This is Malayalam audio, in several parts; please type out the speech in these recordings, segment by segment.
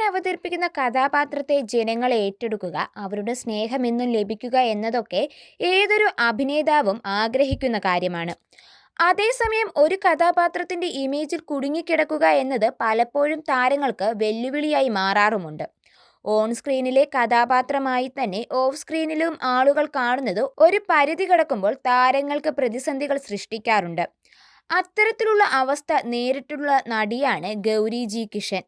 അവതരിപ്പിക്കുന്ന കഥാപാത്രത്തെ ജനങ്ങൾ ഏറ്റെടുക്കുക, അവരുടെ സ്നേഹമെന്നും ലഭിക്കുക എന്നതൊക്കെ ഏതൊരു അഭിനേതാവും ആഗ്രഹിക്കുന്ന കാര്യമാണ്. അതേസമയം ഒരു കഥാപാത്രത്തിന്റെ ഇമേജിൽ കുടുങ്ങിക്കിടക്കുക എന്നത് പലപ്പോഴും താരങ്ങൾക്ക് വെല്ലുവിളിയായി മാറാറുമുണ്ട്. ഓൺ സ്ക്രീനിലെ കഥാപാത്രമായി തന്നെ ഓഫ് സ്ക്രീനിലും ആളുകൾ കാണുന്നത് ഒരു പരിധി കടക്കുമ്പോൾ താരങ്ങൾക്ക് പ്രതിസന്ധികൾ സൃഷ്ടിക്കാറുണ്ട്. അത്തരത്തിലുള്ള അവസ്ഥ നേരിട്ടുള്ള നടിയാണ് ഗൗരി ജി കിഷൻ.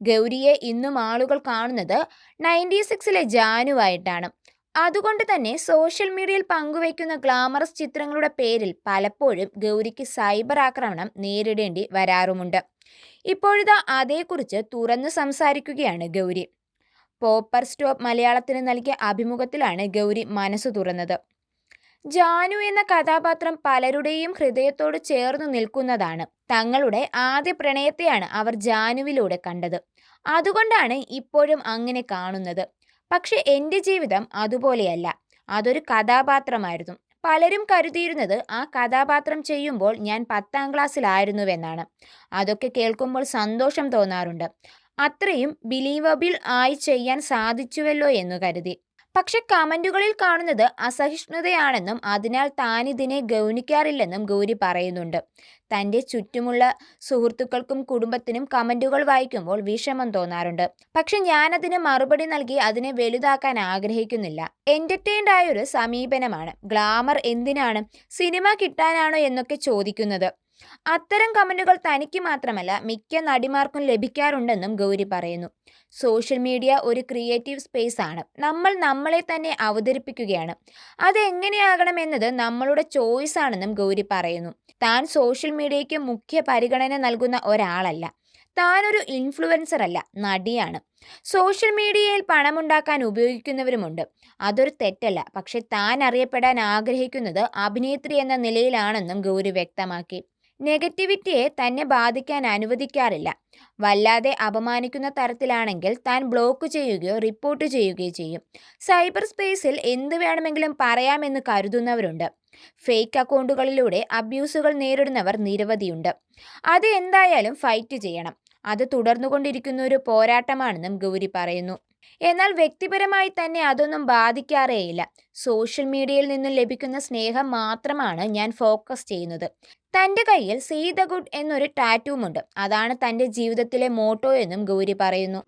ഗൗരിയെ ഇന്നും ആളുകൾ കാണുന്നത് 96-ലെ ജാനുവായിട്ടാണ്. അതുകൊണ്ട് തന്നെ സോഷ്യൽ മീഡിയയിൽ പങ്കുവയ്ക്കുന്ന ഗ്ലാമറസ് ചിത്രങ്ങളുടെ പേരിൽ പലപ്പോഴും ഗൗരിക്ക് സൈബർ ആക്രമണം നേരിടേണ്ടി വരാറുമുണ്ട്. ഇപ്പോഴിതാ അതേക്കുറിച്ച് തുറന്നു സംസാരിക്കുകയാണ് ഗൗരി. പോപ്പർ സ്റ്റോപ്പ് മലയാളത്തിന് നൽകിയ അഭിമുഖത്തിലാണ് ഗൗരി മനസ്സു തുറന്നത്. ജാനു എന്ന കഥാപാത്രം പലരുടെയും ഹൃദയത്തോട് ചേർന്നു നിൽക്കുന്നതാണ്. തങ്ങളുടെ ആദ്യ പ്രണയത്തെയാണ് അവർ ജാനുവിലൂടെ കണ്ടത്. അതുകൊണ്ടാണ് ഇപ്പോഴും അങ്ങനെ കാണുന്നത്. പക്ഷെ എൻ്റെ ജീവിതം അതുപോലെയല്ല. അതൊരു കഥാപാത്രമായിരുന്നു. പലരും കരുതിയിരുന്നത് ആ കഥാപാത്രം ചെയ്യുമ്പോൾ ഞാൻ 10ാം ക്ലാസ്സിലായിരുന്നുവെന്നാണ്. അതൊക്കെ കേൾക്കുമ്പോൾ സന്തോഷം തോന്നാറുണ്ട്. അത്രയും ബിലീവബിൾ ആയി ചെയ്യാൻ സാധിച്ചുവല്ലോ എന്നു കരുതി. പക്ഷെ കമന്റുകളിൽ കാണുന്നത് അസഹിഷ്ണുതയാണെന്നും അതിനാൽ താനിതിനെ ഗൗനിക്കാറില്ലെന്നും ഗൗരി പറയുന്നുണ്ട്. തൻ്റെ ചുറ്റുമുള്ള സുഹൃത്തുക്കൾക്കും കുടുംബത്തിനും കമന്റുകൾ വായിക്കുമ്പോൾ വിഷമം തോന്നാറുണ്ട്. പക്ഷെ ഞാനതിന് മറുപടി നൽകി അതിനെ വലുതാക്കാൻ ആഗ്രഹിക്കുന്നില്ല. എന്റർടൈൻഡ് ആയൊരു സമീപനമാണ്. ഗ്ലാമർ എന്തിനാണ്, സിനിമ കിട്ടാനാണോ എന്നൊക്കെ ചോദിക്കുന്നത്. അത്തരം കമന്റുകൾ തനിക്ക് മാത്രമല്ല മിക്ക നടിമാർക്കും ലഭിക്കാറുണ്ടെന്നും ഗൗരി പറയുന്നു. സോഷ്യൽ മീഡിയ ഒരു ക്രിയേറ്റീവ് സ്പേസ് ആണ്. നമ്മൾ നമ്മളെ തന്നെ അവതരിപ്പിക്കുകയാണ്. അതെങ്ങനെയാകണം എന്നത് നമ്മളുടെ ചോയ്സ് ആണെന്നും ഗൗരി പറയുന്നു. താൻ സോഷ്യൽ മീഡിയയ്ക്ക് മുഖ്യ പരിഗണന നൽകുന്ന ഒരാളല്ല. താനൊരു ഇൻഫ്ലുവൻസർ അല്ല, നടിയാണ്. സോഷ്യൽ മീഡിയയിൽ പണമുണ്ടാക്കാൻ ഉപയോഗിക്കുന്നവരുമുണ്ട്. അതൊരു തെറ്റല്ല. പക്ഷെ താൻ അറിയപ്പെടാൻ ആഗ്രഹിക്കുന്നത് അഭിനേത്രി എന്ന നിലയിലാണെന്നും ഗൗരി വ്യക്തമാക്കി. നെഗറ്റിവിറ്റിയെ തന്നെ ബാധിക്കാൻ അനുവദിക്കാറില്ല. വല്ലാതെ അപമാനിക്കുന്ന തരത്തിലാണെങ്കിൽ താൻ ബ്ലോക്ക് ചെയ്യുകയോ റിപ്പോർട്ട് ചെയ്യുകയോ ചെയ്യും. സൈബർ സ്പേസിൽ എന്ത് വേണമെങ്കിലും പറയാമെന്ന് കരുതുന്നവരുണ്ട്. ഫേക്ക് അക്കൗണ്ടുകളിലൂടെ അബ്യൂസുകൾ നേരിടുന്നവർ നിരവധിയുണ്ട്. അത് എന്തായാലും ഫൈറ്റ് ചെയ്യണം. അത് തുടർന്നുകൊണ്ടിരിക്കുന്ന ഒരു പോരാട്ടമാണെന്നും ഗൗരി പറയുന്നു. എന്നാൽ വ്യക്തിപരമായി തന്നെ അതൊന്നും ബാധിക്കാറേയില്ല. സോഷ്യൽ മീഡിയയിൽ നിന്നും ലഭിക്കുന്ന സ്നേഹം മാത്രമാണ് ഞാൻ ഫോക്കസ് ചെയ്യുന്നത്. തൻ്റെ കയ്യിൽ സീ ദ ഗുഡ് എന്നൊരു ടാറ്റൂമുണ്ട്. അതാണ് തൻ്റെ ജീവിതത്തിലെ മോട്ടോ എന്നും ഗൗരി പറയുന്നു.